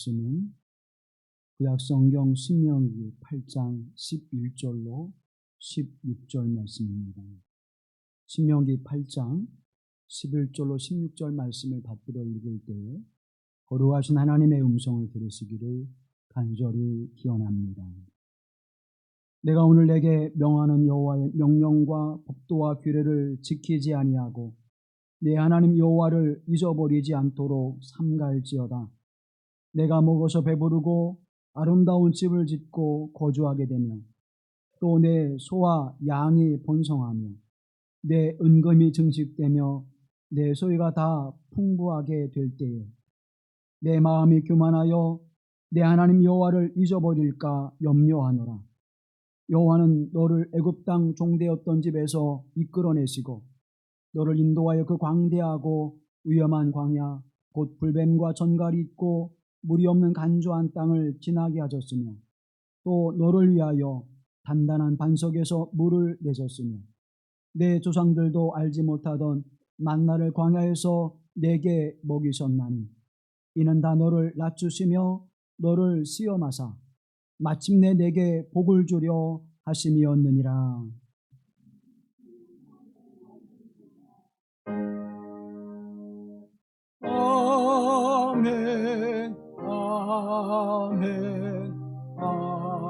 말씀은 구약성경 신명기 8장 11절로 16절 말씀입니다. 신명기 8장 11절로 16절 말씀을 받들어 읽을 때에 거룩하신 하나님의 음성을 들으시기를 간절히 기원합니다. 내가 오늘 내게 명하는 여호와의 명령과 법도와 규례를 지키지 아니하고 내 하나님 여호와를 잊어버리지 않도록 삼가할지어다. 내가 먹어서 배부르고 아름다운 집을 짓고 거주하게 되며 또 내 소와 양이 번성하며 내 은금이 증식되며 내 소유가 다 풍부하게 될 때에 내 마음이 교만하여 내 하나님 여호와를 잊어버릴까 염려하노라. 여호와는 너를 애굽 땅 종되었던 집에서 이끌어내시고 너를 인도하여 그 광대하고 위험한 광야 곧 불뱀과 전갈이 있고 물이 없는 간조한 땅을 지나게 하셨으며 또 너를 위하여 단단한 반석에서 물을 내셨으며 내 조상들도 알지 못하던 만나를 광야에서 내게 먹이셨나니 이는 다 너를 낮추시며 너를 시험하사 마침내 내게 복을 주려 하심이었느니라. 아멘, 아멘, 아멘.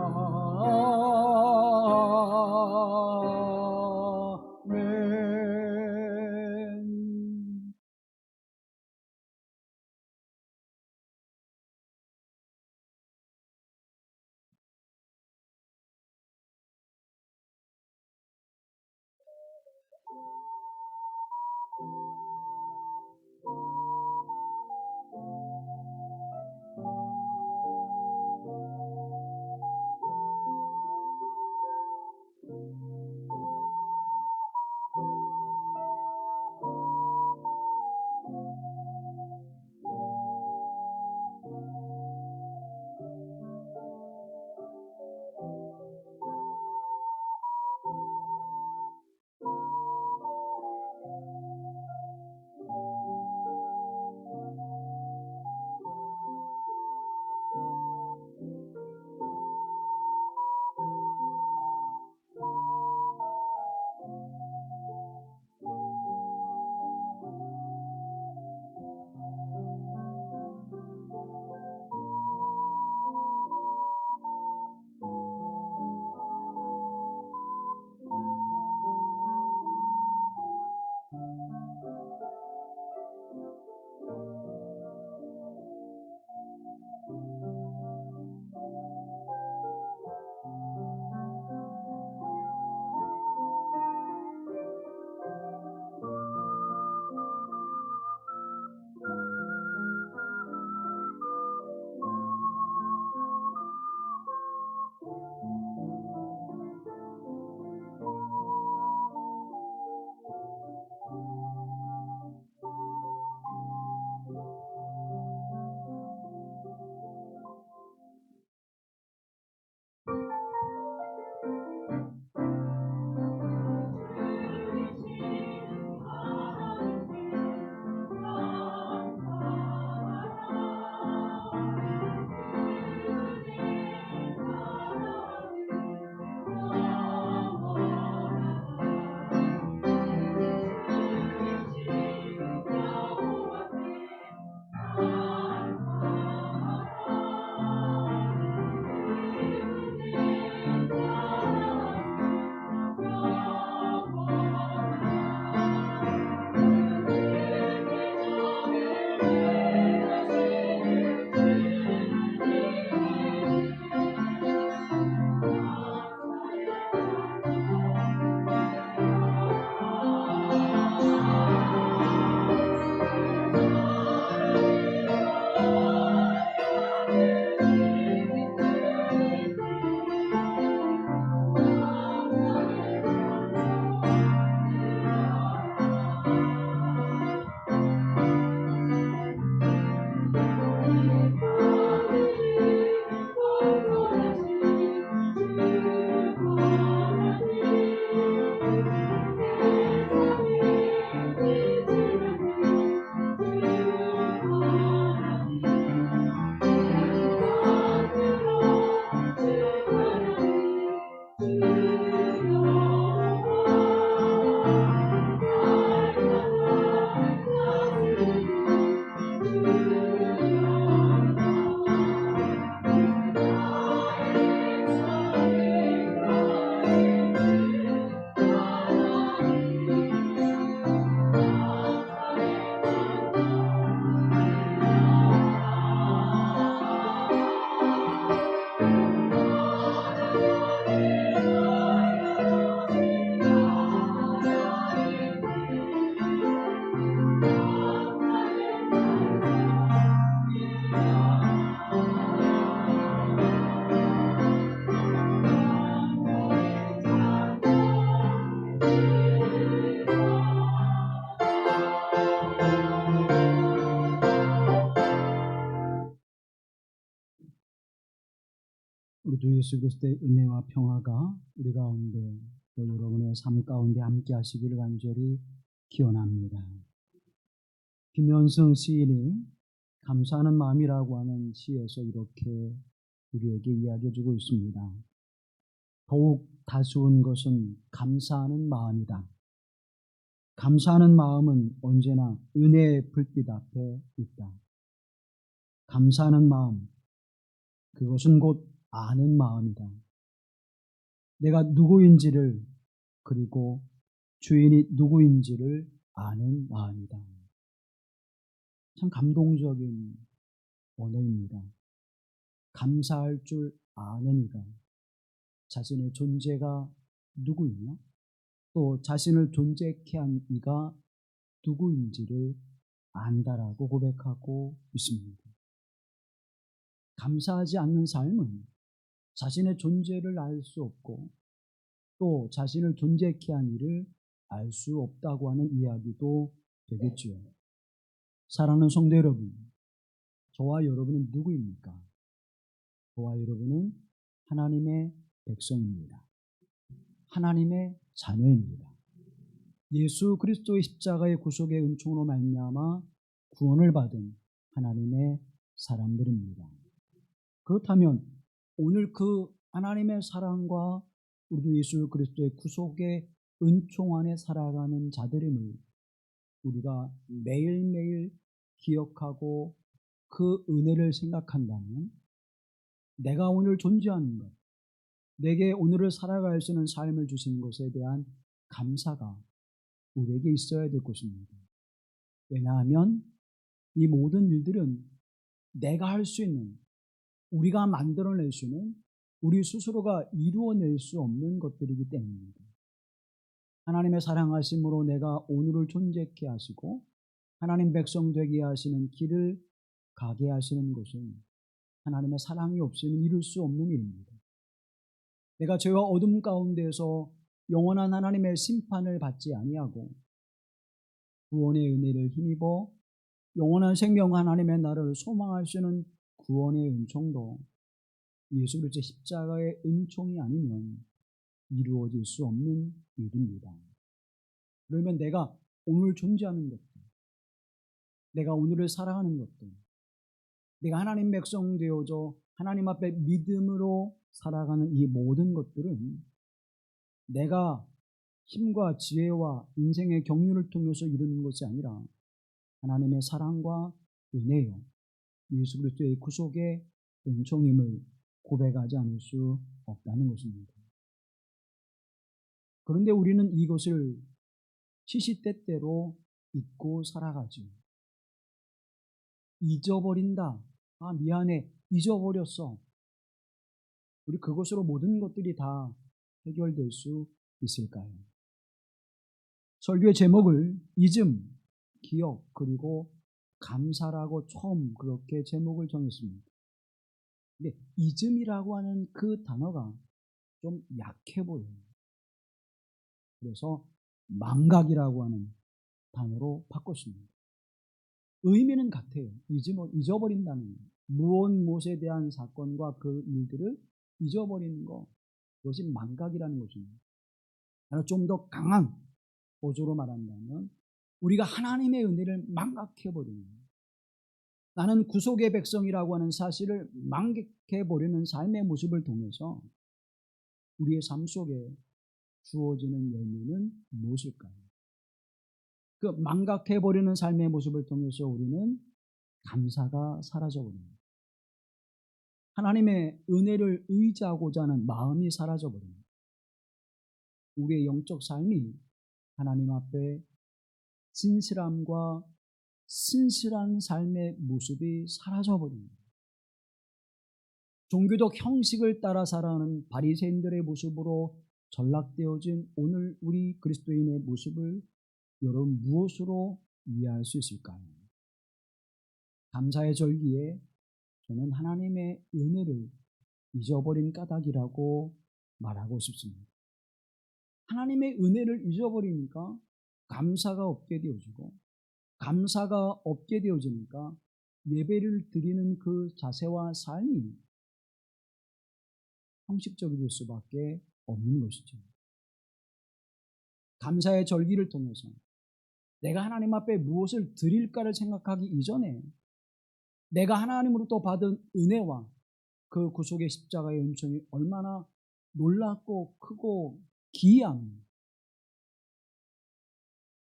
우리 주 예수 그리스도의 은혜와 평화가 우리 가운데 또 여러분의 삶 가운데 함께 하시기를 간절히 기원합니다. 김현승 시인이 감사하는 마음이라고 하는 시에서 이렇게 우리에게 이야기해 주고 있습니다. 더욱 다스운 것은 감사하는 마음이다. 감사하는 마음은 언제나 은혜의 불빛 앞에 있다. 감사하는 마음, 그것은 곧 아는 마음이다. 내가 누구인지를 그리고 주인이 누구인지를 아는 마음이다. 참 감동적인 언어입니다. 감사할 줄 아는 이가 자신의 존재가 누구이며 또 자신을 존재케 한 이가 누구인지를 안다라고 고백하고 있습니다. 감사하지 않는 삶은 자신의 존재를 알 수 없고 또 자신을 존재케 한 이를 알 수 없다고 하는 이야기도 되겠지요. 사랑하는 성도 여러분, 저와 여러분은 누구입니까? 저와 여러분은 하나님의 백성입니다. 하나님의 자녀입니다. 예수 그리스도의 십자가의 구속의 은총으로 말미암아 구원을 받은 하나님의 사람들입니다. 그렇다면 오늘 그 하나님의 사랑과 우리 예수 그리스도의 구속의 은총 안에 살아가는 자들임을 우리가 매일매일 기억하고 그 은혜를 생각한다면 내가 오늘 존재하는 것, 내게 오늘을 살아갈 수 있는 삶을 주신 것에 대한 감사가 우리에게 있어야 될 것입니다. 왜냐하면 이 모든 일들은 내가 할 수 있는, 우리가 만들어낼 수 있는, 우리 스스로가 이루어낼 수 없는 것들이기 때문입니다. 하나님의 사랑하심으로 내가 오늘을 존재케 하시고 하나님 백성 되게 하시는 길을 가게 하시는 것은 하나님의 사랑이 없이는 이룰 수 없는 일입니다. 내가 죄와 어둠 가운데서 영원한 하나님의 심판을 받지 아니하고 구원의 은혜를 힘입어 영원한 생명 하나님의 나라를 소망할 수 있는 구원의 은총도 예수 그리스도의 십자가의 은총이 아니면 이루어질 수 없는 일입니다. 그러면 내가 오늘 존재하는 것들, 내가 오늘을 살아가는 것들, 내가 하나님 백성 되어져 하나님 앞에 믿음으로 살아가는 이 모든 것들은 내가 힘과 지혜와 인생의 경륜을 통해서 이루는 것이 아니라 하나님의 사랑과 은혜요, 예수 그리스도의 구속의 은총임을 고백하지 않을 수 없다는 것입니다. 그런데 우리는 이것을 시시때때로 잊고 살아가지. 잊어버린다. 아, 미안해. 잊어버렸어. 우리 그것으로 모든 것들이 다 해결될 수 있을까요? 설교의 제목을 잊음, 기억, 그리고 감사라고 처음 그렇게 제목을 정했습니다. 근데 잊음이라고 하는 그 단어가 좀 약해 보여요. 그래서 망각이라고 하는 단어로 바꿨습니다. 의미는 같아요. 잊어버린다는 것. 무엇에 대한 사건과 그 일들을 잊어버리는 것. 그것이 망각이라는 것입니다. 좀 더 강한 어조로 말한다면 우리가 하나님의 은혜를 망각해버리는 것. 나는 구속의 백성이라고 하는 사실을 망각해버리는 삶의 모습을 통해서 우리의 삶 속에 주어지는 열매는 무엇일까요? 그 망각해버리는 삶의 모습을 통해서 우리는 감사가 사라져버립니다. 하나님의 은혜를 의지하고자 하는 마음이 사라져버립니다. 우리의 영적 삶이 하나님 앞에 진실함과 신실한 삶의 모습이 사라져버립니다. 종교적 형식을 따라 살아가는 바리새인들의 모습으로 전락되어진 오늘 우리 그리스도인의 모습을 여러분 무엇으로 이해할 수 있을까요? 감사의 절기에 저는 하나님의 은혜를 잊어버린 까닭이라고 말하고 싶습니다. 하나님의 은혜를 잊어버리니까 감사가 없게 되어지고, 감사가 없게 되어지니까 예배를 드리는 그 자세와 삶이 형식적일 수밖에 없는 것이죠. 감사의 절기를 통해서 내가 하나님 앞에 무엇을 드릴까를 생각하기 이전에 내가 하나님으로부터 받은 은혜와 그 구속의 십자가의 은총이 얼마나 놀랍고 크고 기이함,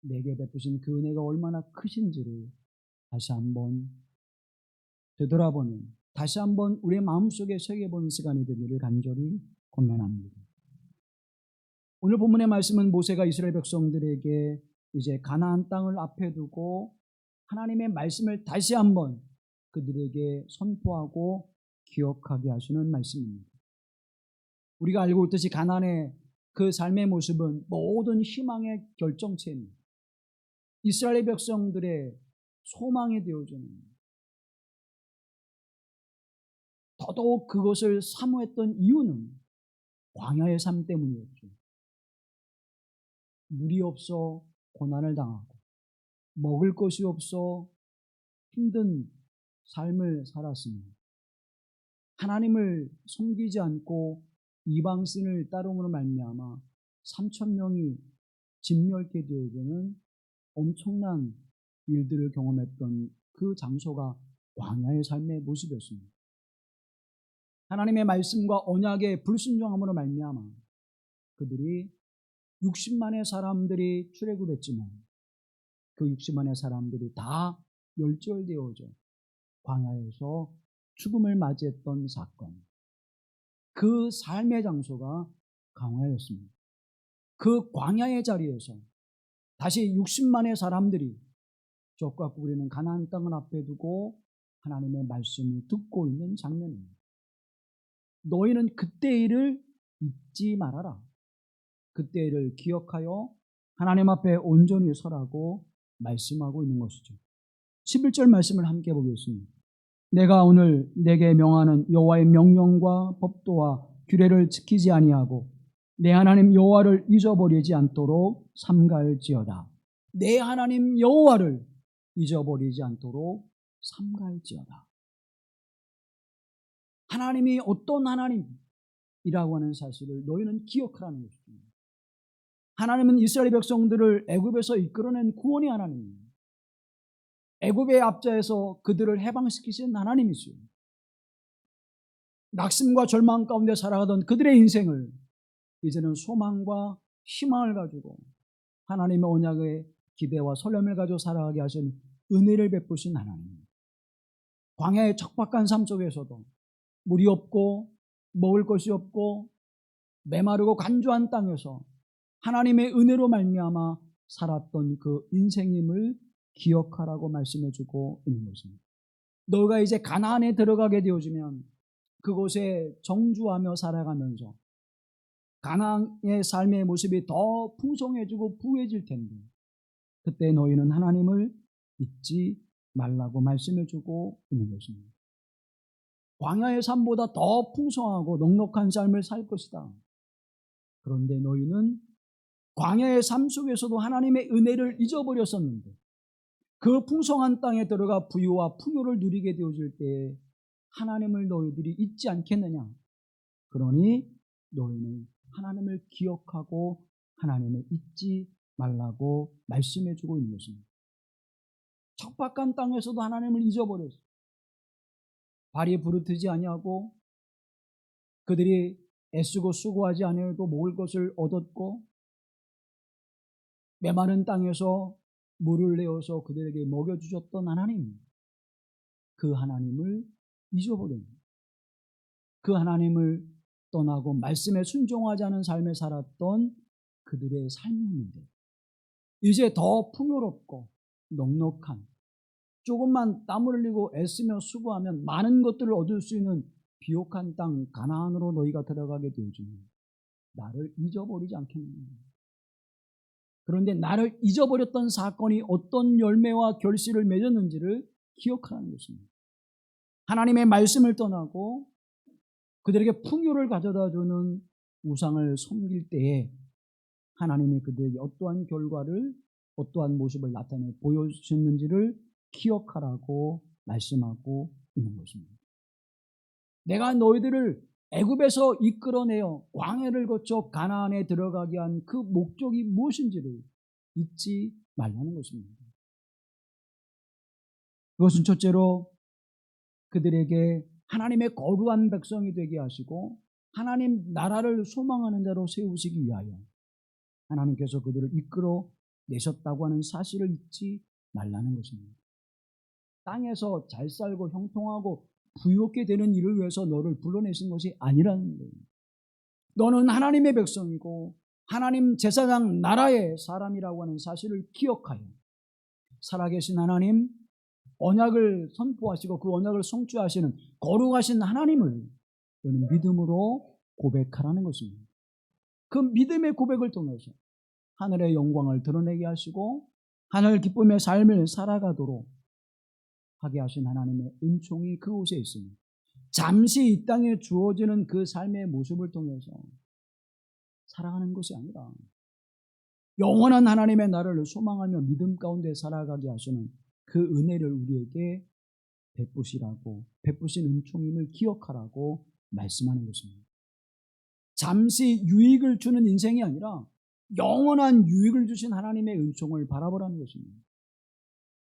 내게 베푸신 그 은혜가 얼마나 크신지를 다시 한번 되돌아보는, 다시 한번 우리의 마음속에 새겨보는 시간이 되기를 간절히 권면합니다. 오늘 본문의 말씀은 모세가 이스라엘 백성들에게 이제 가나안 땅을 앞에 두고 하나님의 말씀을 다시 한번 그들에게 선포하고 기억하게 하시는 말씀입니다. 우리가 알고 있듯이 가나안의 그 삶의 모습은 모든 희망의 결정체입니다. 이스라엘 백성들의 소망이 되어주는, 더더욱 그것을 사모했던 이유는 광야의 삶 때문이었죠. 물이 없어 고난을 당하고 먹을 것이 없어 힘든 삶을 살았습니다. 하나님을 섬기지 않고 이방신을 따름으로 말미암아 3,000명이 진멸케 되어지는 엄청난 일들을 경험했던 그 장소가 광야의 삶의 모습이었습니다. 하나님의 말씀과 언약의 불순종함으로 말미암아 그들이 60만의 사람들이 출애굽했지만 그 60만의 사람들이 다 멸절되어져 광야에서 죽음을 맞이했던 사건, 그 삶의 장소가 광야였습니다. 그 광야의 자리에서 다시 60만의 사람들이 족과 꿀이는 가나안 땅을 앞에 두고 하나님의 말씀을 듣고 있는 장면입니다. 너희는 그때 일을 잊지 말아라. 그때 일을 기억하여 하나님 앞에 온전히 서라고 말씀하고 있는 것이죠. 11절 말씀을 함께 보겠습니다. 내가 오늘 내게 명하는 여호와의 명령과 법도와 규례를 지키지 아니하고 내 하나님 여호와를 잊어버리지 않도록 삼가할지어다. 내 하나님 여호와를 잊어버리지 않도록 삼가할지어다. 하나님이 어떤 하나님이라고 하는 사실을 너희는 기억하라는 것입니다. 하나님은 이스라엘 백성들을 애굽에서 이끌어낸 구원의 하나님입니다. 애굽의 압자에서 그들을 해방시키신 하나님이시요. 낙심과 절망 가운데 살아가던 그들의 인생을 이제는 소망과 희망을 가지고 하나님의 언약의 기대와 설렘을 가지고 살아가게 하신 은혜를 베푸신 하나님. 광야의 척박한 삶 속에서도 물이 없고 먹을 것이 없고 메마르고 간조한 땅에서 하나님의 은혜로 말미암아 살았던 그 인생임을 기억하라고 말씀해주고 있는 것입니다. 너가 이제 가나안에 들어가게 되어지면 그곳에 정주하며 살아가면서 가나안의 삶의 모습이 더 풍성해지고 부해질 텐데 그때 너희는 하나님을 잊지 말라고 말씀해주고 있는 것입니다. 광야의 삶보다 더 풍성하고 넉넉한 삶을 살 것이다. 그런데 너희는 광야의 삶 속에서도 하나님의 은혜를 잊어버렸었는데 그 풍성한 땅에 들어가 부유와 풍요를 누리게 되어질 때 하나님을 너희들이 잊지 않겠느냐. 그러니 너희는 하나님을 기억하고 하나님을 잊지 말라고 말씀해주고 있는 것입니다. 척박한 땅에서도 하나님을 잊어버렸어요. 발이 부르트지 아니하고 그들이 애쓰고 수고하지 아니해도 먹을 것을 얻었고 메마른 땅에서 물을 내어서 그들에게 먹여주셨던 하나님, 그 하나님을 잊어버린, 그 하나님을 떠나고 말씀에 순종하지 않은 삶을 살았던 그들의 삶이었는데 이제 더 풍요롭고 넉넉한, 조금만 땀을 흘리고 애쓰며 수고하면 많은 것들을 얻을 수 있는 비옥한 땅 가나안으로 너희가 들어가게 되어지면 나를 잊어버리지 않겠느냐. 그런데 나를 잊어버렸던 사건이 어떤 열매와 결실을 맺었는지를 기억하라는 것입니다. 하나님의 말씀을 떠나고 그들에게 풍요를 가져다주는 우상을 섬길 때에 하나님이 그들에게 어떠한 결과를, 어떠한 모습을 나타내 보여주셨는지를 기억하라고 말씀하고 있는 것입니다. 내가 너희들을 애굽에서 이끌어내어 광야를 거쳐 가나안에 들어가게 한 그 목적이 무엇인지를 잊지 말라는 것입니다. 그것은 첫째로 그들에게 하나님의 거룩한 백성이 되게 하시고 하나님 나라를 소망하는 자로 세우시기 위하여 하나님께서 그들을 이끌어 내셨다고 하는 사실을 잊지 말라는 것입니다. 땅에서 잘 살고 형통하고 부유하게 되는 일을 위해서 너를 불러내신 것이 아니라는 거예요. 너는 하나님의 백성이고 하나님 제사장 나라의 사람이라고 하는 사실을 기억하여 살아계신 하나님, 언약을 선포하시고 그 언약을 성취하시는 거룩하신 하나님을 너는 믿음으로 고백하라는 것입니다. 그 믿음의 고백을 통해서 하늘의 영광을 드러내게 하시고 하늘 기쁨의 삶을 살아가도록 하게 하신 하나님의 은총이 그곳에 있습니다. 잠시 이 땅에 주어지는 그 삶의 모습을 통해서 살아가는 것이 아니라 영원한 하나님의 나라를 소망하며 믿음 가운데 살아가게 하시는 그 은혜를 우리에게 베푸시라고, 베푸신 은총임을 기억하라고 말씀하는 것입니다. 잠시 유익을 주는 인생이 아니라 영원한 유익을 주신 하나님의 은총을 바라보라는 것입니다.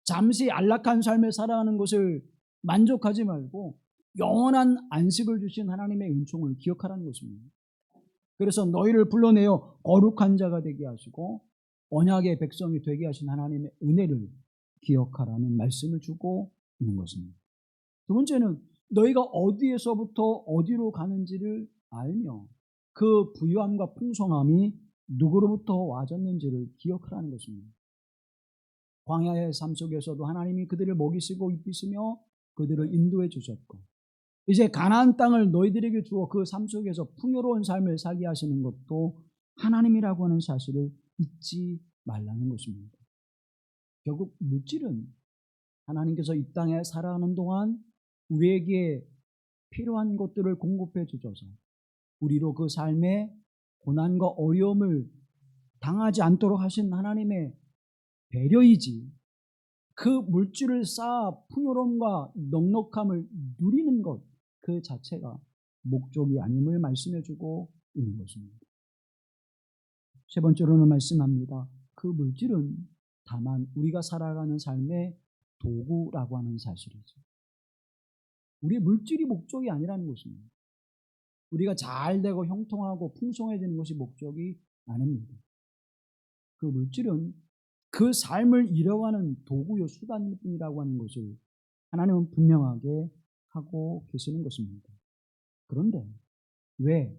잠시 안락한 삶을 살아가는 것을 만족하지 말고 영원한 안식을 주신 하나님의 은총을 기억하라는 것입니다. 그래서 너희를 불러내어 거룩한 자가 되게 하시고 언약의 백성이 되게 하신 하나님의 은혜를 기억하라는 말씀을 주고 있는 것입니다. 두 번째는 너희가 어디에서부터 어디로 가는지를 알며 그 부유함과 풍성함이 누구로부터 와졌는지를 기억하라는 것입니다. 광야의 삶 속에서도 하나님이 그들을 먹이시고 입히시며 그들을 인도해 주셨고 이제 가나안 땅을 너희들에게 주어 그 삶 속에서 풍요로운 삶을 살게 하시는 것도 하나님이라고 하는 사실을 잊지 말라는 것입니다. 결국 물질은 하나님께서 이 땅에 살아가는 동안 우리에게 필요한 것들을 공급해 주셔서 우리로 그 삶의 고난과 어려움을 당하지 않도록 하신 하나님의 배려이지 그 물질을 쌓아 풍요로움과 넉넉함을 누리는 것 그 자체가 목적이 아님을 말씀해 주고 있는 것입니다. 세 번째로는 말씀합니다. 그 물질은 다만 우리가 살아가는 삶의 도구라고 하는 사실이죠. 우리의 물질이 목적이 아니라는 것입니다. 우리가 잘 되고 형통하고 풍성해지는 것이 목적이 아닙니다. 그 물질은 그 삶을 이뤄가는 도구요 수단일 뿐이라고 하는 것을 하나님은 분명하게 하고 계시는 것입니다. 그런데 왜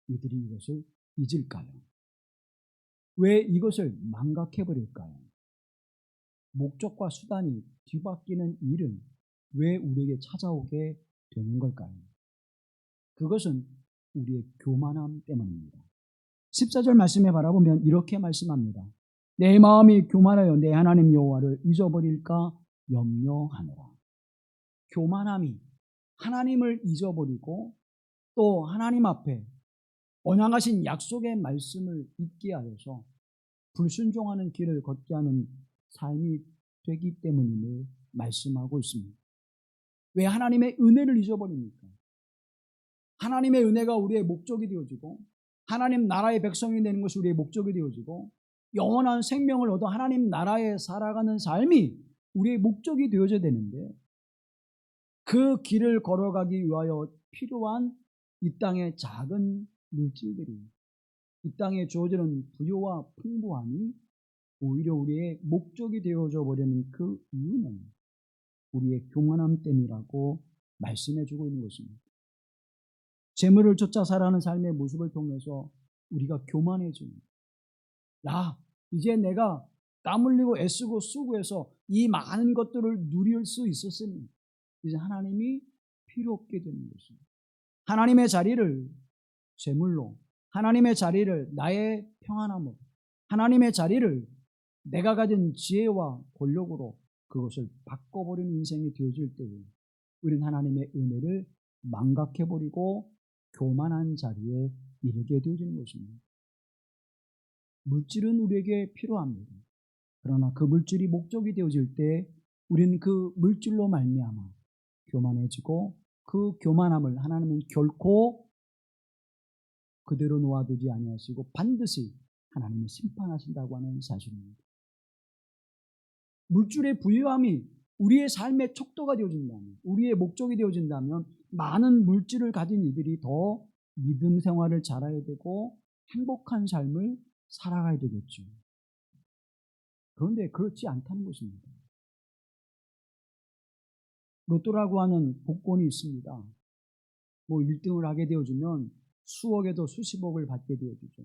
이들이 이것을 잊을까요? 왜 이것을 망각해버릴까요? 목적과 수단이 뒤바뀌는 일은 왜 우리에게 찾아오게 되는 걸까요? 그것은 우리의 교만함 때문입니다. 14절 말씀에 바라보면 이렇게 말씀합니다. 내 마음이 교만하여 내 하나님 여호와를 잊어버릴까 염려하노라. 교만함이 하나님을 잊어버리고 또 하나님 앞에 언약하신 약속의 말씀을 잊게 하여서 불순종하는 길을 걷게 하는 삶이 되기 때문임을 말씀하고 있습니다. 왜 하나님의 은혜를 잊어버립니까? 하나님의 은혜가 우리의 목적이 되어지고 하나님 나라의 백성이 되는 것이 우리의 목적이 되어지고 영원한 생명을 얻어 하나님 나라에 살아가는 삶이 우리의 목적이 되어져야 되는데 그 길을 걸어가기 위하여 필요한 이 땅의 작은 물질들이 이 땅에 주어지는 부요와 풍부함이 오히려 우리의 목적이 되어져 버리는 그 이유는 우리의 교만함 때문이라고 말씀해 주고 있는 것입니다. 재물을 쫓아 살아가는 삶의 모습을 통해서 우리가 교만해집니다. 야, 이제 내가 땀 흘리고 애쓰고 수고해서 이 많은 것들을 누릴 수 있었으니 이제 하나님이 필요 없게 되는 것입니다. 하나님의 자리를 재물로, 하나님의 자리를 나의 평안함으로, 하나님의 자리를 내가 가진 지혜와 권력으로 그것을 바꿔버리는 인생이 되어질 때에 우리는 하나님의 은혜를 망각해버리고 교만한 자리에 이르게 되어지는 것입니다. 물질은 우리에게 필요합니다. 그러나 그 물질이 목적이 되어질 때 우리는 그 물질로 말미암아 교만해지고 그 교만함을 하나님은 결코 그대로 놓아두지 아니하시고 반드시 하나님이 심판하신다고 하는 사실입니다. 물질의 부유함이 우리의 삶의 척도가 되어진다면, 우리의 목적이 되어진다면 많은 물질을 가진 이들이 더 믿음 생활을 잘해야 되고 행복한 삶을 살아가야 되겠죠. 그런데 그렇지 않다는 것입니다. 로또라고 하는 복권이 있습니다. 1등을 하게 되어주면 수억에도 수십억을 받게 되어주죠.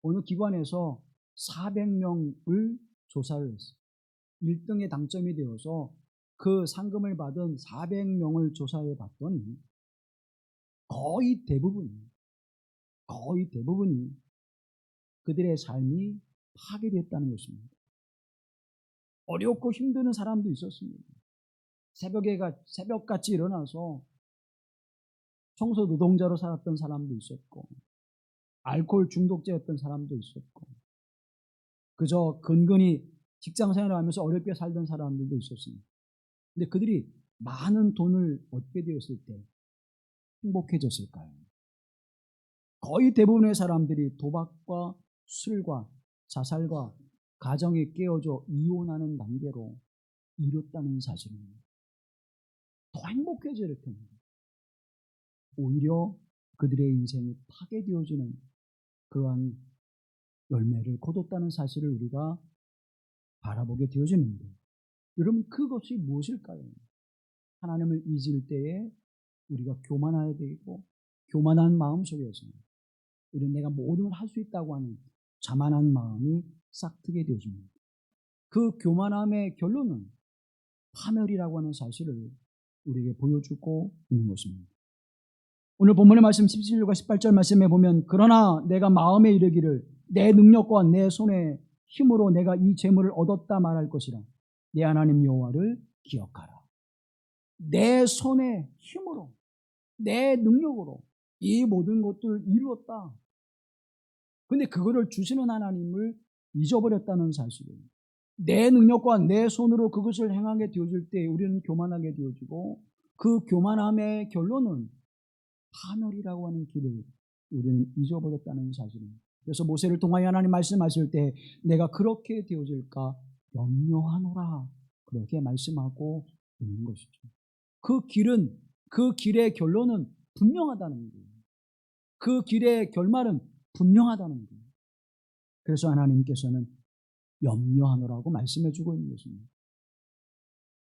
어느 기관에서 400명을 조사를 했어요. 1등에 당첨이 되어서 그 상금을 받은 400명을 조사해 봤더니 거의 대부분이 그들의 삶이 파괴됐다는 것입니다. 어렵고 힘드는 사람도 있었습니다. 새벽같이 일어나서 청소 노동자로 살았던 사람도 있었고, 알코올 중독자였던 사람도 있었고, 그저 근근히 직장 생활을 하면서 어렵게 살던 사람들도 있었습니다. 근데 그들이 많은 돈을 얻게 되었을 때 행복해졌을까요? 거의 대부분의 사람들이 도박과 술과 자살과 가정에 깨어져 이혼하는 단계로 이뤘다는 사실입니다. 더 행복해질 텐데 오히려 그들의 인생이 파괴되어지는 그러한 열매를 거뒀다는 사실을 우리가 바라보게 되어지는데, 여러분 그것이 무엇일까요? 하나님을 잊을 때에 우리가 교만해야 되고, 교만한 마음 속에서 우리는 내가 모든 걸 할 수 있다고 하는 자만한 마음이 싹트게 되어집니다. 그 교만함의 결론은 파멸이라고 하는 사실을 우리에게 보여주고 있는 것입니다. 오늘 본문의 말씀 17절과 18절 말씀에 보면, 그러나 내가 마음에 이르기를 내 능력과 내 손의 힘으로 내가 이 재물을 얻었다 말할 것이라. 내 하나님 여호와를 기억하라. 내 손의 힘으로, 내 능력으로 이 모든 것들을 이루었다. 근데 그거를 주시는 하나님을 잊어버렸다는 사실이에요. 내 능력과 내 손으로 그것을 행하게 되어질 때 우리는 교만하게 되어지고, 그 교만함의 결론은 파멸이라고 하는 길을 우리는 잊어버렸다는 사실입니다. 그래서 모세를 통하여 하나님 말씀하실 때 내가 그렇게 되어질까 염려하노라, 그렇게 말씀하고 있는 것이죠. 그 길의 결론은 분명하다는 거예요. 그 길의 결말은 분명하다는 거예요. 그래서 하나님께서는 염려하노라고 말씀해주고 있는 것입니다.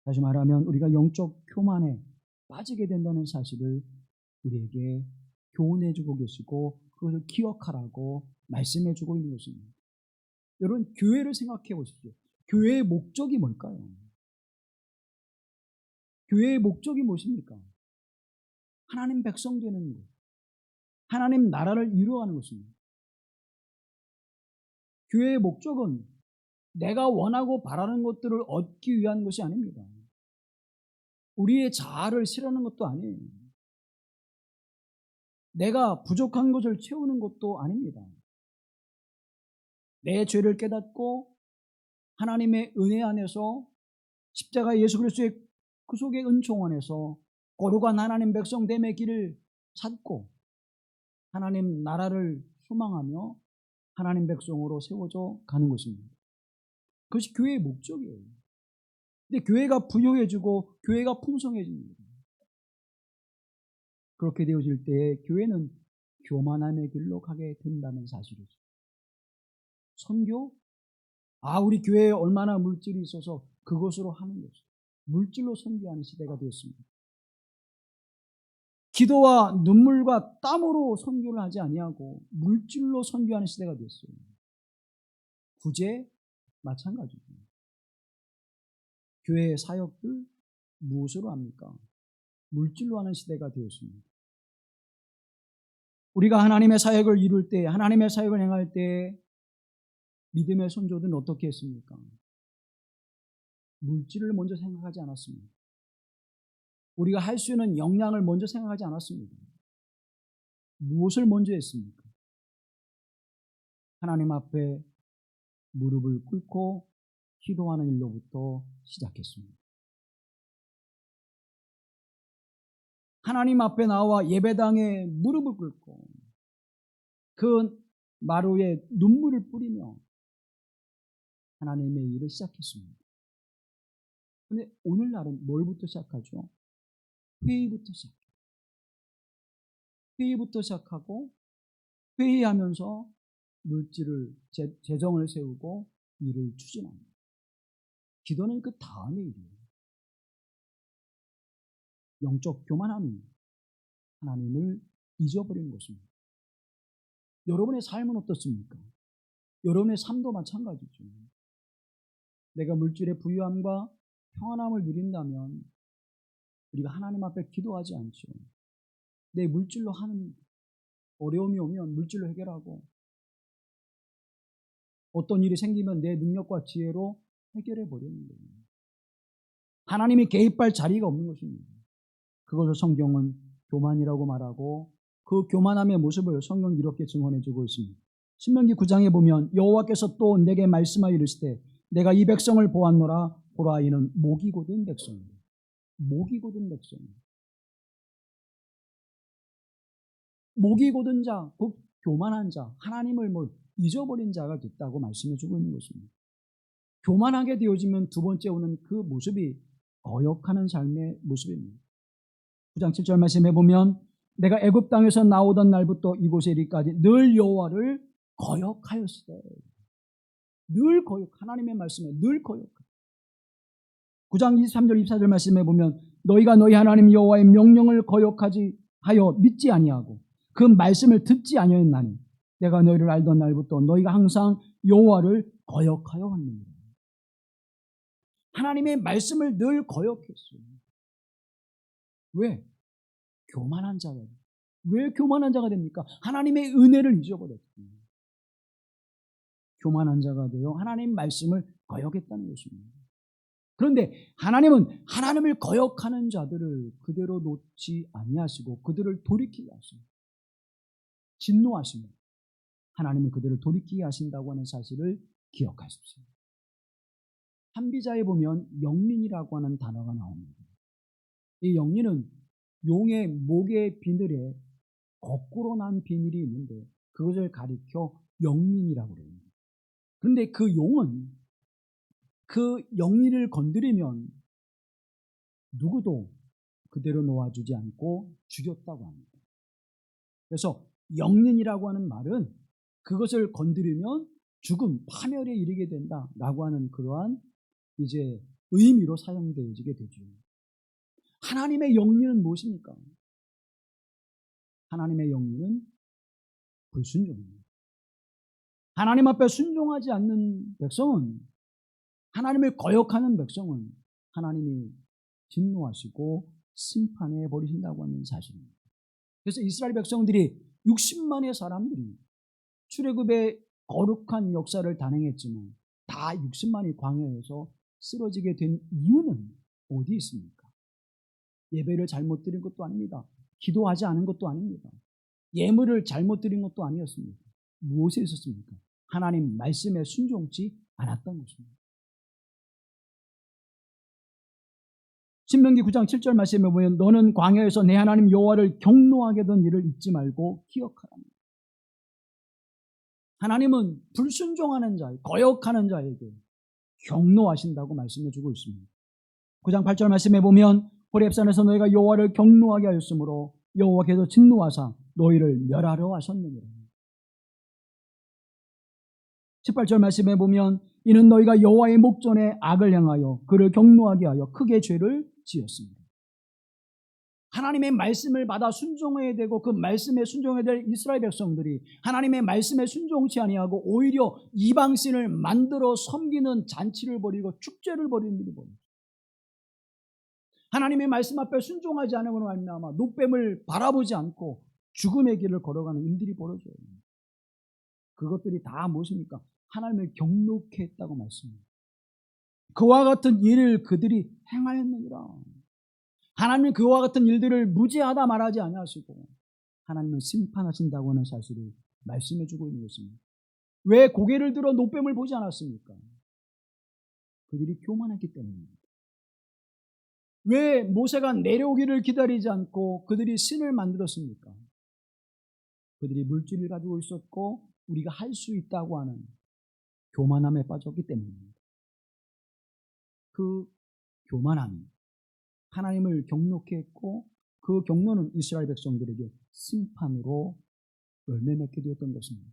다시 말하면 우리가 영적 교만에 빠지게 된다는 사실을 우리에게 교훈해주고 계시고, 그것을 기억하라고 말씀해주고 있는 것입니다. 여러분, 교회를 생각해 보십시오. 교회의 목적이 뭘까요? 교회의 목적이 무엇입니까? 하나님 백성 되는 것, 하나님 나라를 이루어가는 것입니다. 교회의 목적은 내가 원하고 바라는 것들을 얻기 위한 것이 아닙니다. 우리의 자아를 실현하는 것도 아니에요. 내가 부족한 것을 채우는 것도 아닙니다. 내 죄를 깨닫고 하나님의 은혜 안에서 십자가 예수 그리스도의 그 속의 은총 안에서 거룩한 하나님 백성됨의 길을 찾고 하나님 나라를 소망하며 하나님 백성으로 세워져 가는 것입니다. 그것이 교회의 목적이에요. 근데 교회가 부유해지고 교회가 풍성해집니다. 그렇게 되어질 때에 교회는 교만함의 길로 가게 된다는 사실이죠. 선교? 우리 교회에 얼마나 물질이 있어서 그것으로 하는 거죠. 물질로 선교하는 시대가 되었습니다. 기도와 눈물과 땀으로 선교를 하지 아니하고 물질로 선교하는 시대가 되었어요. 구제 마찬가지죠. 교회의 사역들 무엇으로 합니까? 물질로 하는 시대가 되었습니다. 우리가 하나님의 사역을 이룰 때, 하나님의 사역을 행할 때 믿음의 선조들은 어떻게 했습니까? 물질을 먼저 생각하지 않았습니다. 우리가 할 수 있는 역량을 먼저 생각하지 않았습니다. 무엇을 먼저 했습니까? 하나님 앞에 무릎을 꿇고 기도하는 일로부터 시작했습니다. 하나님 앞에 나와 예배당에 무릎을 꿇고 그 마루에 눈물을 뿌리며 하나님의 일을 시작했습니다. 그런데 오늘날은 뭘부터 시작하죠? 회의부터 시작해요. 회의부터 시작하고 회의하면서 물질을 재정을 세우고 일을 추진합니다. 기도는 그 다음의 일이에요. 영적 교만함이 하나님을 잊어버리는 것입니다. 여러분의 삶은 어떻습니까? 여러분의 삶도 마찬가지죠. 내가 물질의 부유함과 평안함을 누린다면 우리가 하나님 앞에 기도하지 않죠. 내 물질로 하는 어려움이 오면 물질로 해결하고 어떤 일이 생기면 내 능력과 지혜로 해결해 버리는 거예요. 하나님이 개입할 자리가 없는 것입니다. 그것을 성경은 교만이라고 말하고 그 교만함의 모습을 성경은 이렇게 증언해 주고 있습니다. 신명기 9장에 보면 여호와께서 또 내게 말씀하여 이르시되 내가 이 백성을 보았노라. 보라 이는 목이 곧은 백성이다. 목이 곧은 백성이다. 목이 곧은 자, 곧 교만한 자, 하나님을 잊어버린 자가 됐다고 말씀해 주고 있는 것입니다. 교만하게 되어지면 두 번째 오는 그 모습이 거역하는 삶의 모습입니다. 9장 7절 말씀해 보면 내가 애굽 땅에서 나오던 날부터 이곳에 이르기까지 늘 여호와를 거역하였으되. 늘 거역, 하나님의 말씀에 늘 거역. 9장 23절 24절 말씀해 보면 너희가 너희 하나님 여호와의 명령을 거역하지 하여 믿지 아니하고 그 말씀을 듣지 아니하였나니 내가 너희를 알던 날부터 너희가 항상 여호와를 거역하여 왔느니라. 하나님의 말씀을 늘 거역했어요. 왜? 교만한 자가 돼요. 왜 교만한 자가 됩니까? 하나님의 은혜를 잊어버렸어요. 교만한 자가 되어 하나님 말씀을 거역했다는 것입니다. 그런데 하나님은 하나님을 거역하는 자들을 그대로 놓지 아니하시고 그들을 돌이키게 하십니다. 진노하십니다. 하나님은 그들을 돌이키게 하신다고 하는 사실을 기억하십시오. 한비자에 보면 영린이라고 하는 단어가 나옵니다. 이 영린은 용의 목의 비늘에 거꾸로 난 비늘이 있는데 그것을 가리켜 영린이라고 합니다. 그런데 그 용은 그 영린을 건드리면 누구도 그대로 놓아주지 않고 죽였다고 합니다. 그래서 영린이라고 하는 말은 그것을 건드리면 죽음, 파멸에 이르게 된다라고 하는 그러한 이제 의미로 사용되어지게 되죠. 하나님의 영리는 무엇입니까? 하나님의 영리는 불순종입니다. 하나님 앞에 순종하지 않는 백성은, 하나님을 거역하는 백성은 하나님이 진노하시고 심판해 버리신다고 하는 사실입니다. 그래서 이스라엘 백성들이 60만의 사람들이 출애굽의 거룩한 역사를 단행했지만 다 60만이 광야에서 쓰러지게 된 이유는 어디 있습니까? 예배를 잘못 드린 것도 아닙니다. 기도하지 않은 것도 아닙니다. 예물을 잘못 드린 것도 아니었습니다. 무엇에 있었습니까? 하나님 말씀에 순종치 않았던 것입니다. 신명기 9장 7절 말씀에 보면 너는 광야에서 내 하나님 여호와를 경노하게 된 일을 잊지 말고 기억하라. 하나님은 불순종하는 자, 거역하는 자에게 경노하신다고 말씀해 주고 있습니다. 9장 8절 말씀에 보면 호렙산에서 너희가 여호와를 경노하게 하였으므로 여호와께서 진노하사 너희를 멸하려 하셨느니라. 18절 말씀에 보면 이는 너희가 여호와의 목전에 악을 행하여 그를 경노하게 하여 크게 죄를 지었습니다. 하나님의 말씀을 받아 순종해야 되고 그 말씀에 순종해야 될 이스라엘 백성들이 하나님의 말씀에 순종치 아니하고 오히려 이방신을 만들어 섬기는 잔치를 벌이고 축제를 벌이는 일이 벌어요. 하나님의 말씀 앞에 순종하지 않으므로 말미암아 노뱀을 바라보지 않고 죽음의 길을 걸어가는 일들이 벌어져요. 그것들이 다 무엇입니까? 하나님을 경노케 했다고 말씀합니다. 그와 같은 일을 그들이 행하였느니라. 하나님은 그와 같은 일들을 무죄하다 말하지 아니하시고 하나님은 심판하신다고 하는 사실을 말씀해 주고 있는 것입니다. 왜 고개를 들어 노뱀을 보지 않았습니까? 그들이 교만했기 때문입니다. 왜 모세가 내려오기를 기다리지 않고 그들이 신을 만들었습니까? 그들이 물질을 가지고 있었고 우리가 할 수 있다고 하는 교만함에 빠졌기 때문입니다. 그 교만함이 하나님을 경노케 했고 그 경노는 이스라엘 백성들에게 심판으로 열매 맺게 되었던 것입니다.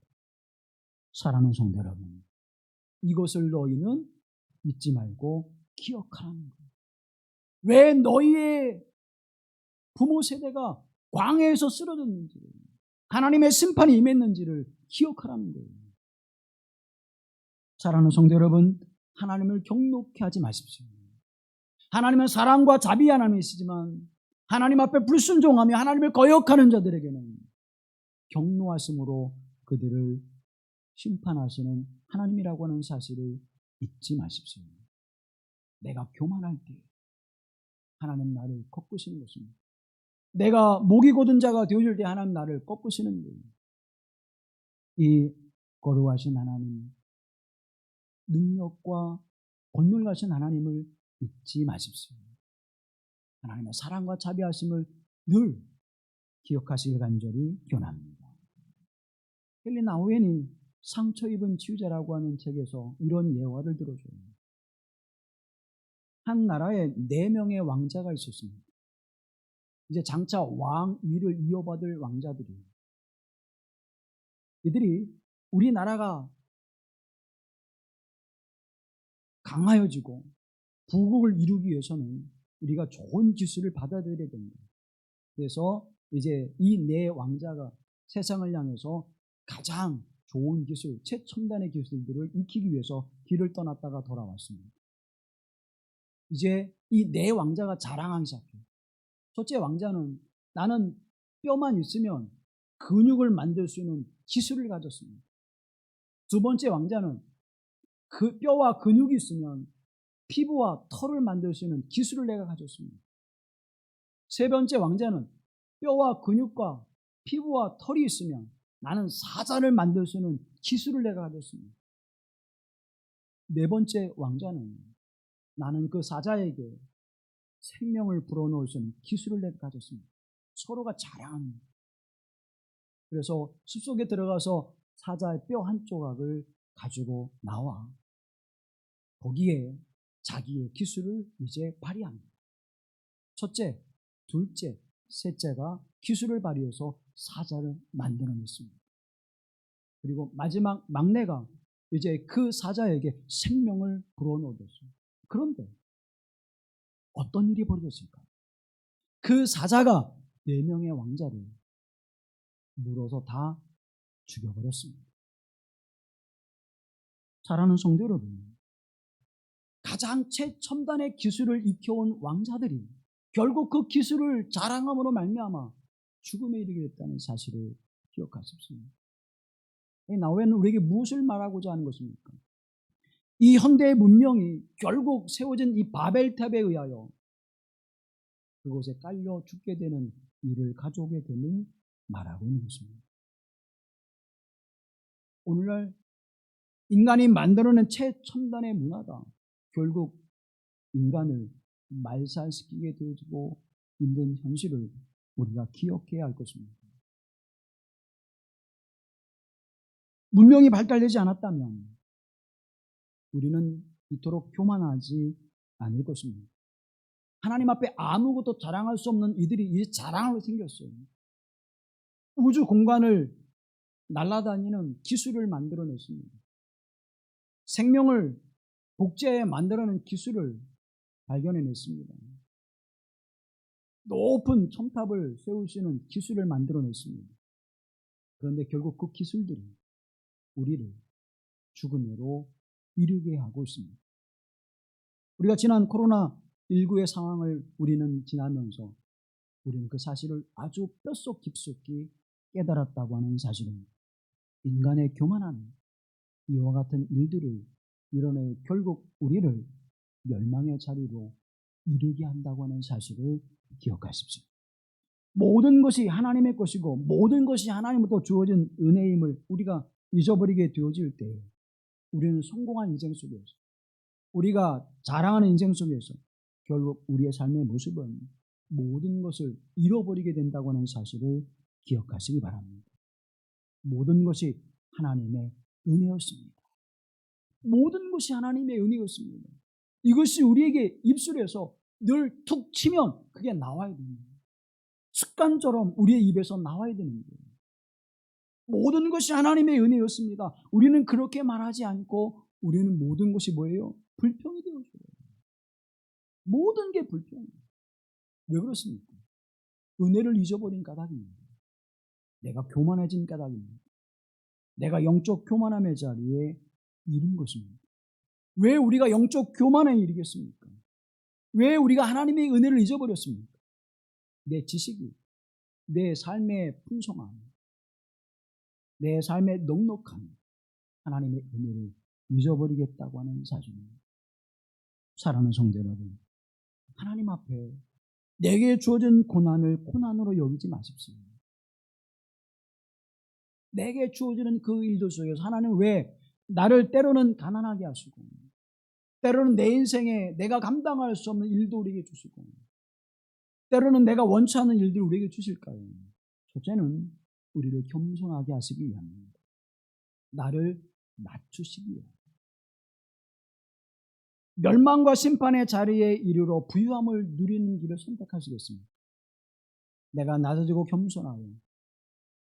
사랑하는 성도 여러분, 이것을 너희는 잊지 말고 기억하라는 거예요. 왜 너희의 부모 세대가 광야에서 쓰러졌는지를, 하나님의 심판이 임했는지를 기억하라는 거예요. 사랑하는 성도 여러분, 하나님을 경노케 하지 마십시오. 하나님은 사랑과 자비 하나님이시지만 하나님 앞에 불순종하며 하나님을 거역하는 자들에게는 경노하심으로 그들을 심판하시는 하나님이라고 하는 사실을 잊지 마십시오. 내가 교만할 때 하나님 나를 꺾으시는 것입니다. 내가 목이 곧은 자가 되어줄 때 하나님 나를 꺾으시는 거예요. 이 거룩하신 하나님, 능력과 권능하신 하나님을 잊지 마십시오. 하나님의 사랑과 자비하심을 늘 기억하시길 간절히 권합니다. 헨리 나우엔이 상처 입은 치유자라고 하는 책에서 이런 예화를 들어줘요. 한 나라에 4명의 왕자가 있었습니다. 이제 장차 왕 위를 이어받을 왕자들이, 이들이 우리나라가 강하여지고 부국을 이루기 위해서는 우리가 좋은 기술을 받아들여야 됩니다. 그래서 이제 이 4왕자가 세상을 향해서 가장 좋은 기술, 최첨단의 기술들을 익히기 위해서 길을 떠났다가 돌아왔습니다. 이제 이 4왕자가 자랑하기 시작해요. 첫째 왕자는 나는 뼈만 있으면 근육을 만들 수 있는 기술을 가졌습니다. 두 번째 왕자는 그 뼈와 근육이 있으면 피부와 털을 만들 수 있는 기술을 내가 가졌습니다. 세 번째 왕자는 뼈와 근육과 피부와 털이 있으면 나는 사자를 만들 수 있는 기술을 내가 가졌습니다. 네 번째 왕자는 나는 그 사자에게 생명을 불어넣을 수 있는 기술을 내가 가졌습니다. 서로가 자랑합니다. 그래서 숲속에 들어가서 사자의 뼈 한 조각을 가지고 나와 거기에 자기의 기술을 이제 발휘합니다. 첫째, 둘째, 셋째가 기술을 발휘해서 사자를 만들어냈습니다. 그리고 마지막 막내가 이제 그 사자에게 생명을 불어넣었어요. 그런데 어떤 일이 벌어졌을까? 그 사자가 4명의 왕자를 물어서 다 죽여버렸습니다. 사랑하는 성도 여러분, 가장 최첨단의 기술을 익혀온 왕자들이 결국 그 기술을 자랑함으로 말미암아 죽음에 이르게 됐다는 사실을 기억하십시오. 나우엔은 우리에게 무엇을 말하고자 하는 것입니까? 이 현대의 문명이 결국 세워진 이 바벨탑에 의하여 그곳에 깔려 죽게 되는 일을 가져오게 됨을 말하고 있는 것입니다. 오늘날 인간이 만들어낸 최첨단의 문화가 결국 인간을 말살시키게 되어지고 있는 현실을 우리가 기억해야 할 것입니다. 문명이 발달되지 않았다면 우리는 이토록 교만하지 않을 것입니다. 하나님 앞에 아무것도 자랑할 수 없는 이들이 이제 자랑하게 생겼어요. 우주 공간을 날아다니는 기술을 만들어냈습니다. 생명을 복제해 만들어낸 기술을 발견해냈습니다. 높은 첨탑을 세울 수 있는 기술을 만들어냈습니다. 그런데 결국 그 기술들이 우리를 죽음으로 이르게 하고 있습니다. 우리가 지난 코로나19의 상황을 우리는 지나면서 우리는 그 사실을 아주 뼛속 깊숙이 깨달았다고 하는 사실입니다. 인간의 교만함이 이와 같은 일들을 이뤄내 결국 우리를 멸망의 자리로 이르게 한다고 하는 사실을 기억하십시오. 모든 것이 하나님의 것이고 모든 것이 하나님으로부터 주어진 은혜임을 우리가 잊어버리게 되어질 때 우리는 성공한 인생 속에서, 우리가 자랑하는 인생 속에서 결국 우리의 삶의 모습은 모든 것을 잃어버리게 된다고 하는 사실을 기억하시기 바랍니다. 모든 것이 하나님의 은혜였습니다. 모든 것이 하나님의 은혜였습니다. 이것이 우리에게 입술에서 늘 툭 치면 그게 나와야 됩니다. 습관처럼 우리의 입에서 나와야 되는 거예요. 모든 것이 하나님의 은혜였습니다. 우리는 그렇게 말하지 않고 우리는 모든 것이 뭐예요? 불평이 되어져요. 모든 게 불평이에요. 왜 그렇습니까? 은혜를 잊어버린 까닭입니다. 내가 교만해진 까닭입니다. 내가 영적 교만함의 자리에 이른 것입니다. 왜 우리가 영적 교만에 이르겠습니까? 왜 우리가 하나님의 은혜를 잊어버렸습니까? 내 지식이, 내 삶의 풍성함, 내 삶의 넉넉함, 하나님의 은혜를 잊어버리겠다고 하는 사실입니다. 사랑하는 성도 여러분, 하나님 앞에 내게 주어진 고난을 고난으로 여기지 마십시오. 내게 주어지는 그 일들 속에서 하나님 왜 나를 때로는 가난하게 하시고 때로는 내 인생에 내가 감당할 수 없는 일도 우리에게 주시고 때로는 내가 원치 않는 일들을 우리에게 주실까요? 첫째는 우리를 겸손하게 하시기 위함입니다. 나를 낮추시기 위함. 멸망과 심판의 자리에 이르러 부유함을 누리는 길을 선택하시겠습니까? 내가 낮아지고 겸손하여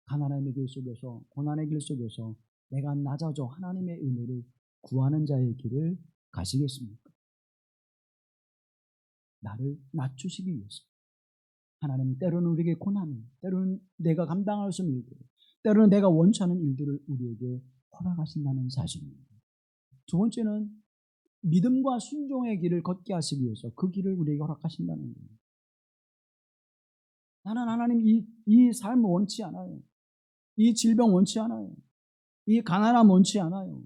가난함의 길 속에서 고난의 길 속에서 내가 낮아져 하나님의 은혜를 구하는 자의 길을 가시겠습니까? 나를 낮추시기 위해서 하나님 때로는 우리에게 고난을, 때로는 내가 감당할 수 없는 일들, 때로는 내가 원치 않은 일들을 우리에게 허락하신다는 사실입니다. 두 번째는 믿음과 순종의 길을 걷게 하시기 위해서 그 길을 우리에게 허락하신다는 거예요. 나는 하나님 이 삶을 원치 않아요. 이 질병 원치 않아요. 이 가난함 원치 않아요.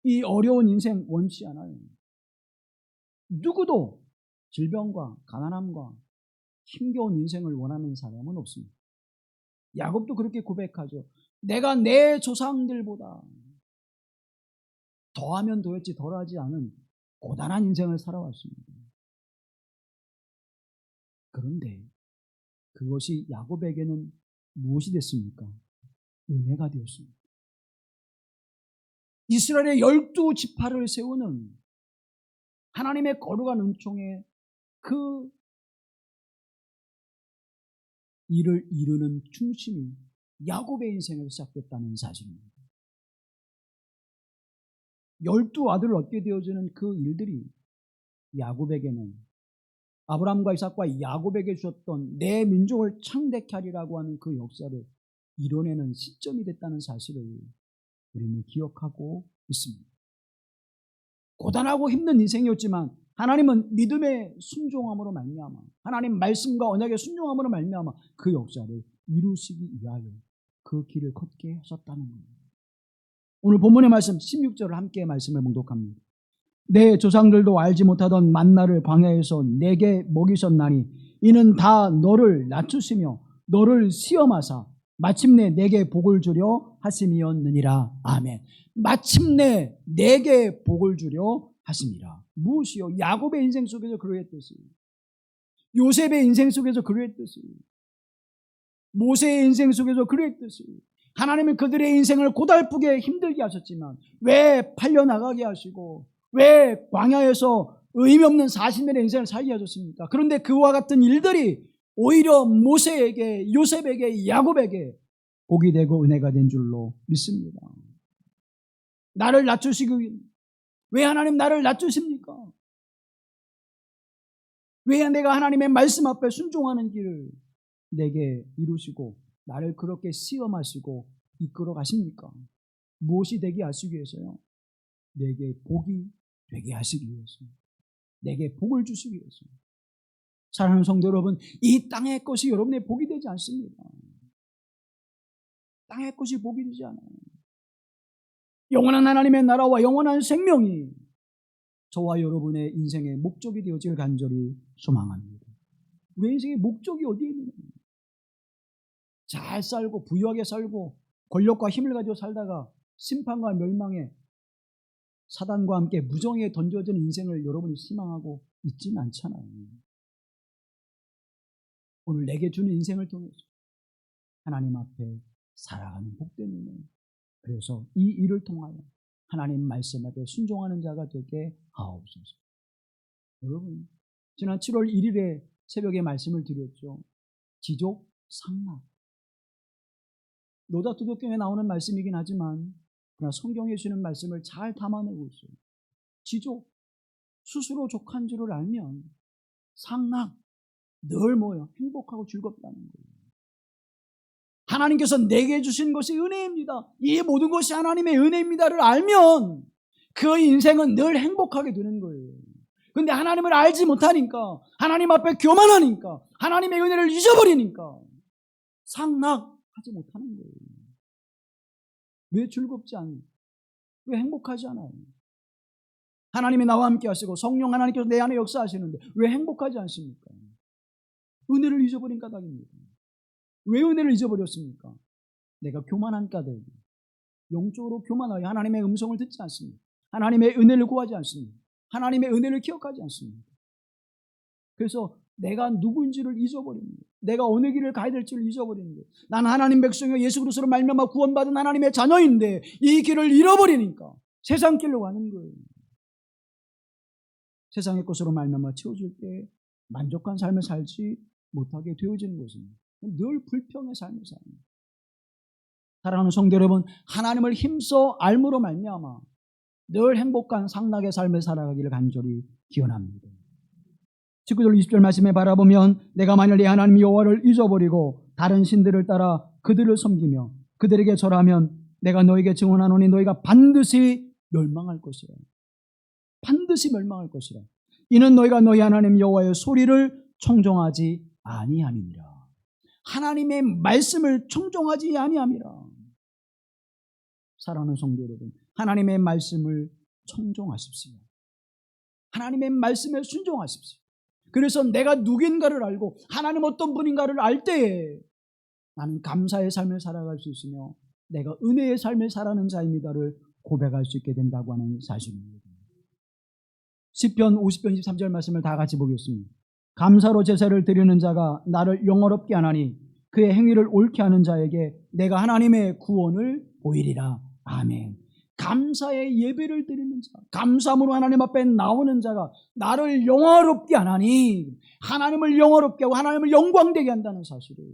이 어려운 인생 원치 않아요. 누구도 질병과 가난함과 힘겨운 인생을 원하는 사람은 없습니다. 야곱도 그렇게 고백하죠. 내가 내 조상들보다 더하면 더했지 덜하지 않은 고단한 인생을 살아왔습니다. 그런데 그것이 야곱에게는 무엇이 됐습니까? 은혜가 되었습니다. 이스라엘의 12지파를 세우는 하나님의 거룩한 은총에 그 일을 이루는 중심이 야곱의 인생에서 시작됐다는 사실입니다. 12아들을 얻게 되어지는 그 일들이 야곱에게는 아브라함과 이삭과 야곱에게 주셨던 내 민족을 창대케 하리라고 하는 그 역사를 이뤄내는 시점이 됐다는 사실을 우리는 기억하고 있습니다. 고단하고 힘든 인생이었지만 하나님은 믿음의 순종함으로 말미암아 하나님 말씀과 언약의 순종함으로 말미암아 그 역사를 이루시기 위하여 그 길을 걷게 하셨다는 겁니다. 오늘 본문의 말씀 16절을 함께 말씀을 봉독합니다. 내 조상들도 알지 못하던 만나를 광야에서 내게 먹이셨나니 이는 다 너를 낮추시며 너를 시험하사 마침내 내게 복을 주려 하심이었느니라. 아멘. 마침내 내게 복을 주려 하심이라. 무엇이요? 야곱의 인생 속에서 그러했듯이, 요셉의 인생 속에서 그러했듯이, 모세의 인생 속에서 그러했듯이 하나님은 그들의 인생을 고달프게 힘들게 하셨지만 왜 팔려나가게 하시고 왜 광야에서 의미 없는 40년의 인생을 살게 하셨습니까? 그런데 그와 같은 일들이 오히려 모세에게, 요셉에게, 야곱에게 복이 되고 은혜가 된 줄로 믿습니다. 나를 낮추시기 위해 왜 하나님 나를 낮추십니까? 왜 내가 하나님의 말씀 앞에 순종하는 길을 내게 이루시고 나를 그렇게 시험하시고 이끌어 가십니까? 무엇이 되게 하시기 위해서요? 내게 복이 되게 하시기 위해서, 내게 복을 주시기 위해서. 사랑하는 성도 여러분, 이 땅의 것이 여러분의 복이 되지 않습니다. 땅의 것이 복이 되지 않아요. 영원한 하나님의 나라와 영원한 생명이 저와 여러분의 인생의 목적이 되어질 간절히 소망합니다. 우리 인생의 목적이 어디에 있느냐? 잘 살고 부유하게 살고 권력과 힘을 가지고 살다가 심판과 멸망에 사단과 함께 무정에 던져진 인생을 여러분이 희망하고 있지는 않잖아요. 오늘 내게 주는 인생을 통해서 하나님 앞에 살아가는 복된 은혜. 그래서 이 일을 통하여 하나님 말씀 앞에 순종하는 자가 되게 하옵소서. 여러분, 지난 7월 1일에 새벽에 말씀을 드렸죠. 지족 상락. 노다투도경에 나오는 말씀이긴 하지만 그러나 성경에 주는 말씀을 잘 담아내고 있어요. 지족, 스스로 족한 줄을 알면 상락, 늘 뭐예요? 행복하고 즐겁다는 거예요. 하나님께서 내게 주신 것이 은혜입니다. 이 모든 것이 하나님의 은혜입니다를 알면 그 인생은 늘 행복하게 되는 거예요. 근데 하나님을 알지 못하니까, 하나님 앞에 교만하니까, 하나님의 은혜를 잊어버리니까 상락하지 못하는 거예요. 왜 즐겁지 않아요? 왜 행복하지 않아요? 하나님이 나와 함께 하시고 성령 하나님께서 내 안에 역사하시는데 왜 행복하지 않습니까? 은혜를 잊어버린 까닭입니다. 왜 은혜를 잊어버렸습니까? 내가 교만한 까닭, 영적으로 교만하여 하나님의 음성을 듣지 않습니다. 하나님의 은혜를 구하지 않습니다. 하나님의 은혜를 기억하지 않습니다. 그래서 내가 누구인지를 잊어버립니다. 내가 어느 길을 가야 될지를 잊어버립니다. 난 하나님 백성이요 예수 그리스도로 말미암아 구원받은 하나님의 자녀인데 이 길을 잃어버리니까 세상 길로 가는 거예요. 세상의 것으로 말미암아 채워줄 때 만족한 삶을 살지 못하게 되어지는 것입니다. 늘 불평의 삶을 삽니다. 사랑하는 성도 여러분, 하나님을 힘써 알므로 말미암아 늘 행복한 상락의 삶을 살아가기를 간절히 기원합니다. 19절 20절 말씀에 바라보면 내가 만일 내 하나님 여호와를 잊어버리고 다른 신들을 따라 그들을 섬기며 그들에게 절하면 내가 너에게 증언하노니 너희가 반드시 멸망할 것이라. 반드시 멸망할 것이라. 이는 너희가 너희 하나님 여호와의 소리를 청종하지 아니함이니라. 하나님의 말씀을 청종하지 아니함이라. 사랑하는 성도 여러분, 하나님의 말씀을 청종하십시오. 하나님의 말씀에 순종하십시오. 그래서 내가 누구인가를 알고 하나님 어떤 분인가를 알 때에 나는 감사의 삶을 살아갈 수 있으며 내가 은혜의 삶을 살아가는 자입니다를 고백할 수 있게 된다고 하는 사실입니다. 시편 50편 23절 말씀을 다 같이 보겠습니다. 감사로 제사를 드리는 자가 나를 영화롭게 하나니 그의 행위를 옳게 하는 자에게 내가 하나님의 구원을 보이리라. 아멘. 감사의 예배를 드리는 자, 감사함으로 하나님 앞에 나오는 자가 나를 영화롭게 하나니 하나님을 영화롭게 하고 하나님을 영광되게 한다는 사실이에요.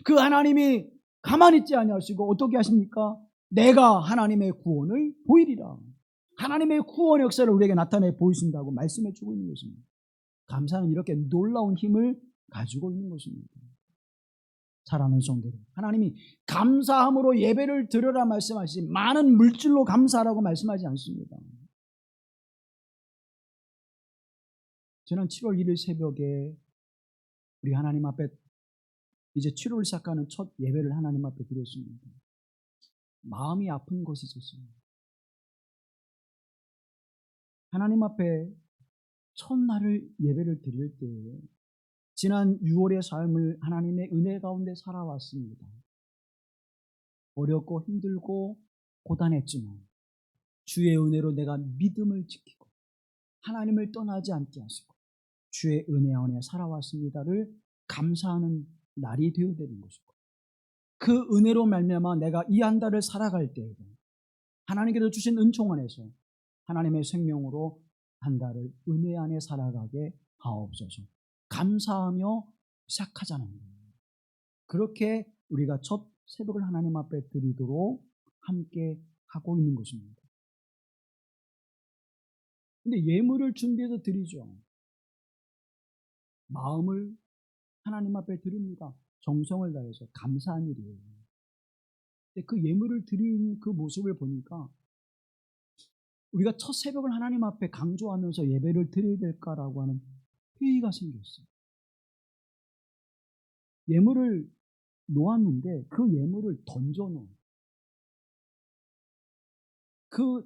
그 하나님이 가만히 있지 아니하시고 어떻게 하십니까? 내가 하나님의 구원을 보이리라. 하나님의 구원의 역사를 우리에게 나타내 보이신다고 말씀해 주고 있는 것입니다. 감사는 이렇게 놀라운 힘을 가지고 있는 것입니다. 사랑하는 성도들, 하나님이 감사함으로 예배를 드려라 말씀하시지 많은 물질로 감사하라고 말씀하지 않습니다. 지난 7월 1일 새벽에 우리 하나님 앞에 이제 7월을 시작하는 첫 예배를 하나님 앞에 드렸습니다. 마음이 아픈 것이 있었습니다. 하나님 앞에 첫날을 예배를 드릴 때에 지난 6월의 삶을 하나님의 은혜 가운데 살아왔습니다. 어렵고 힘들고 고단했지만 주의 은혜로 내가 믿음을 지키고 하나님을 떠나지 않게 하시고 주의 은혜 안에 살아왔습니다를 감사하는 날이 되어야 되는 것이고 그 은혜로 말미암아 내가 이 한 달을 살아갈 때에 하나님께서 주신 은총 안에서 하나님의 생명으로 한 달을 은혜 안에 살아가게 하옵소서. 감사하며 시작하자는 거예요. 그렇게 우리가 첫 새벽을 하나님 앞에 드리도록 함께 하고 있는 것입니다. 근데 예물을 준비해서 드리죠. 마음을 하나님 앞에 드립니다. 정성을 다해서 감사한 일이에요. 근데 그 예물을 드리는 그 모습을 보니까 우리가 첫 새벽을 하나님 앞에 강조하면서 예배를 드려야 될까라고 하는 회의가 생겼어요. 예물을 놓았는데 그 예물을 던져놓은 그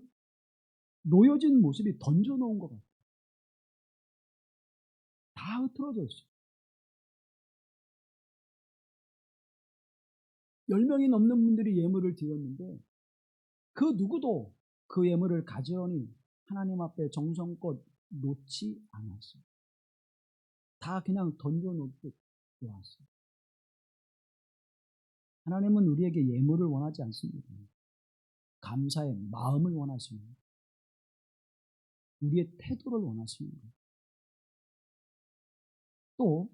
놓여진 모습이 던져놓은 것 같아요. 다 흐트러져 있어요. 10명이 넘는 분들이 예물을 드렸는데 그 누구도 그 예물을 가져오니 하나님 앞에 정성껏 놓지 않았어요. 다 그냥 던져놓듯 놓았어요. 하나님은 우리에게 예물을 원하지 않습니다. 감사의 마음을 원하십니다. 우리의 태도를 원하십니다. 또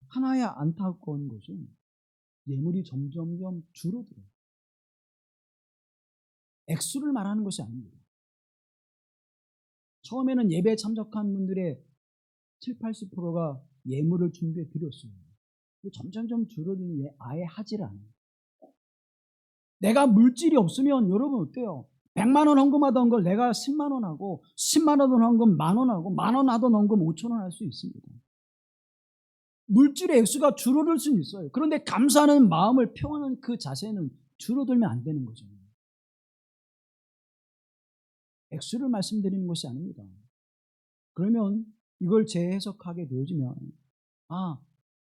하나의 안타까운 것은 예물이 점점점 줄어들어요. 액수를 말하는 것이 아닙니다. 처음에는 예배에 참석한 분들의 7, 80%가 예물을 준비해 드렸어요. 점점점 줄어드는 아예 하질 않아요. 내가 물질이 없으면 여러분 어때요? 100만 원 헌금하던 걸 내가 10만 원 하고 10만 원 헌금 1만 원 하고 1만 원 하던 헌금 5천 원 할 수 있습니다. 물질의 액수가 줄어들 수는 있어요. 그런데 감사하는 마음을 표하는 그 자세는 줄어들면 안 되는 거죠. 액수를 말씀드리는 것이 아닙니다. 그러면 이걸 재해석하게 되어지면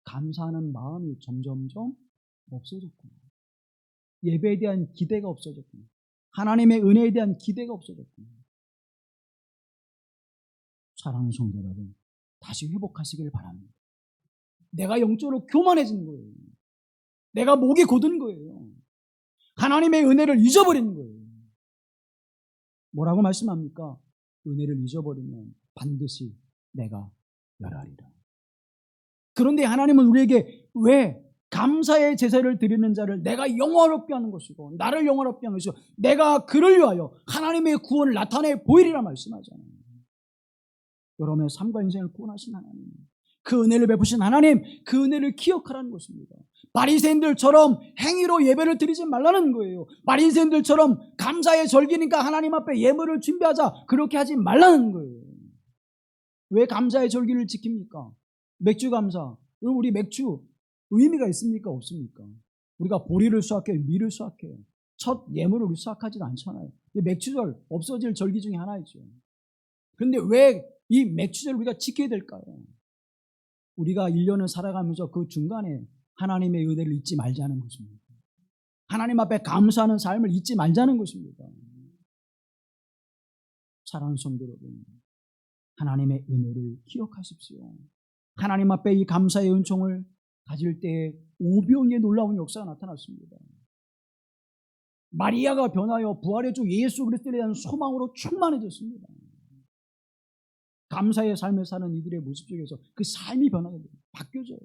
감사하는 마음이 점점점 없어졌구나. 예배에 대한 기대가 없어졌구나. 하나님의 은혜에 대한 기대가 없어졌구나. 사랑하는 성도 여러분, 다시 회복하시길 바랍니다. 내가 영적으로 교만해진 거예요. 내가 목이 곧은 거예요. 하나님의 은혜를 잊어버리는 거예요. 뭐라고 말씀합니까? 은혜를 잊어버리면 반드시 내가 멸하리라. 그런데 하나님은 우리에게 왜 감사의 제사를 드리는 자를 내가 영화롭게 하는 것이고 나를 영화롭게 하는 것이고 내가 그를 위하여 하나님의 구원을 나타내 보이리라 말씀하잖아요. 여러분의 삶과 인생을 구원하신 하나님, 그 은혜를 베푸신 하나님, 그 은혜를 기억하라는 것입니다. 바리새인들처럼 행위로 예배를 드리지 말라는 거예요. 바리새인들처럼 감사의 절기니까 하나님 앞에 예물을 준비하자, 그렇게 하지 말라는 거예요. 왜 감사의 절기를 지킵니까? 맥주 감사. 여러분, 우리 맥주 의미가 있습니까? 없습니까? 우리가 보리를 수확해요, 밀을 수확해요. 첫 예물을 우리 수확하지도 않잖아요. 맥주절 없어질 절기 중에 하나이죠. 그런데 왜 이 맥주절 우리가 지켜야 될까요? 우리가 1년을 살아가면서 그 중간에 하나님의 은혜를 잊지 말자는 것입니다. 하나님 앞에 감사하는 삶을 잊지 말자는 것입니다. 사랑하는 성도 여러분, 하나님의 은혜를 기억하십시오. 하나님 앞에 이 감사의 은총을 가질 때에 오병이의 놀라운 역사가 나타났습니다. 마리아가 변하여 부활의 주 예수 그리스도에 대한 소망으로 충만해졌습니다. 감사의 삶을 사는 이들의 모습 속에서 그 삶이 변하게 됩니다. 바뀌어져요.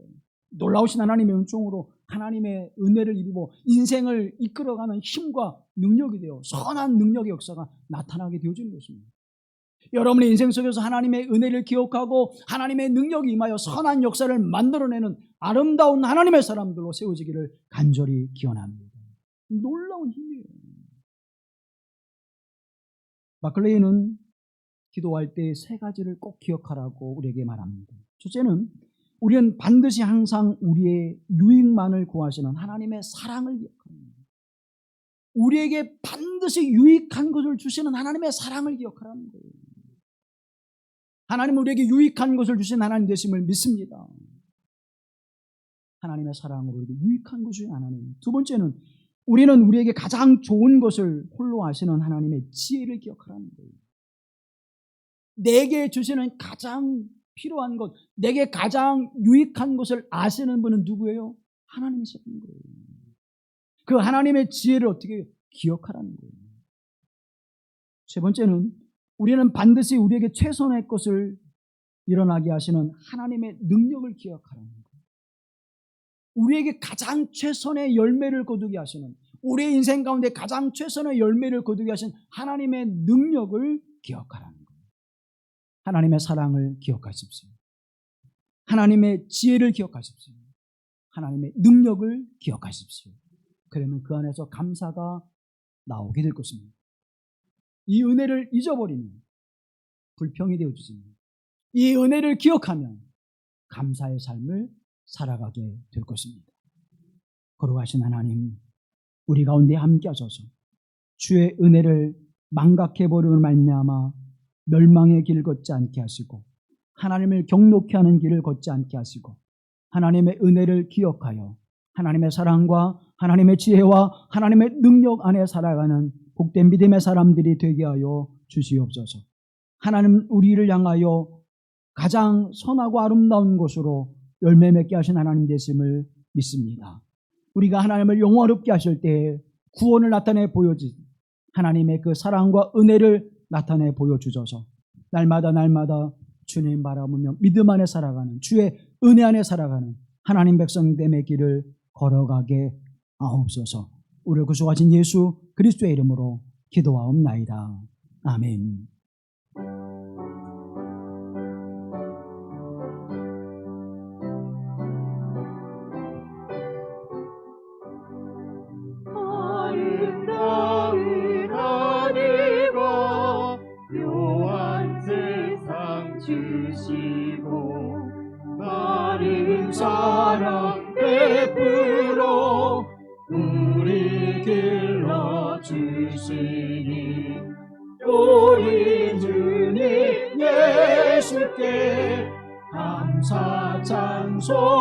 놀라우신 하나님의 은총으로 하나님의 은혜를 입고 인생을 이끌어가는 힘과 능력이 되어 선한 능력의 역사가 나타나게 되어지는 것입니다. 여러분의 인생 속에서 하나님의 은혜를 기억하고 하나님의 능력이 임하여 선한 역사를 만들어내는 아름다운 하나님의 사람들로 세워지기를 간절히 기원합니다. 놀라운 힘이에요. 마클레이는 기도할 때 세 가지를 꼭 기억하라고 우리에게 말합니다. 첫째는 우리는 반드시 항상 우리의 유익만을 구하시는 하나님의 사랑을 기억합니다. 우리에게 반드시 유익한 것을 주시는 하나님의 사랑을 기억하라는 거예요. 하나님은 우리에게 유익한 것을 주신 하나님 되심을 믿습니다. 하나님의 사랑으로 우리에게 유익한 것을 하나님. 두 번째는 우리는 우리에게 가장 좋은 것을 홀로 아시는 하나님의 지혜를 기억하라는 거예요. 내게 주시는 가장 필요한 것, 내게 가장 유익한 것을 아시는 분은 누구예요? 하나님이시는 거예요. 그 하나님의 지혜를 어떻게 기억하라는 거예요. 세 번째는 우리는 반드시 우리에게 최선의 것을 일어나게 하시는 하나님의 능력을 기억하라는 거예요. 우리에게 가장 최선의 열매를 거두게 하시는, 우리의 인생 가운데 가장 최선의 열매를 거두게 하신 하나님의 능력을 기억하라는 거예요. 하나님의 사랑을 기억하십시오. 하나님의 지혜를 기억하십시오. 하나님의 능력을 기억하십시오. 그러면 그 안에서 감사가 나오게 될 것입니다. 이 은혜를 잊어버리면 불평이 되어지지만 이 은혜를 기억하면 감사의 삶을 살아가게 될 것입니다. 거룩하신 하나님, 우리 가운데 함께 하셔서 주의 은혜를 망각해버리는 말미암아 멸망의 길을 걷지 않게 하시고 하나님을 경노케 하는 길을 걷지 않게 하시고 하나님의 은혜를 기억하여 하나님의 사랑과 하나님의 지혜와 하나님의 능력 안에 살아가는 복된 믿음의 사람들이 되게 하여 주시옵소서. 하나님 우리를 향하여 가장 선하고 아름다운 곳으로 열매 맺게 하신 하나님 되심을 믿습니다. 우리가 하나님을 영원롭게 하실 때 구원을 나타내 보여주 하나님의 그 사랑과 은혜를 나타내 보여주셔서 날마다 주님 바라보며 믿음 안에 살아가는, 주의 은혜 안에 살아가는 하나님 백성됨의 길을 걸어가게 하옵소서. 우리를 구속하신 예수 그리스도의 이름으로 기도하옵나이다. 아멘. 아름다운 하늘과 묘한 세상 주시고 마른 사랑 베풀어 우리 길러주시니 우리 주님 예수께 감사 찬송합니다.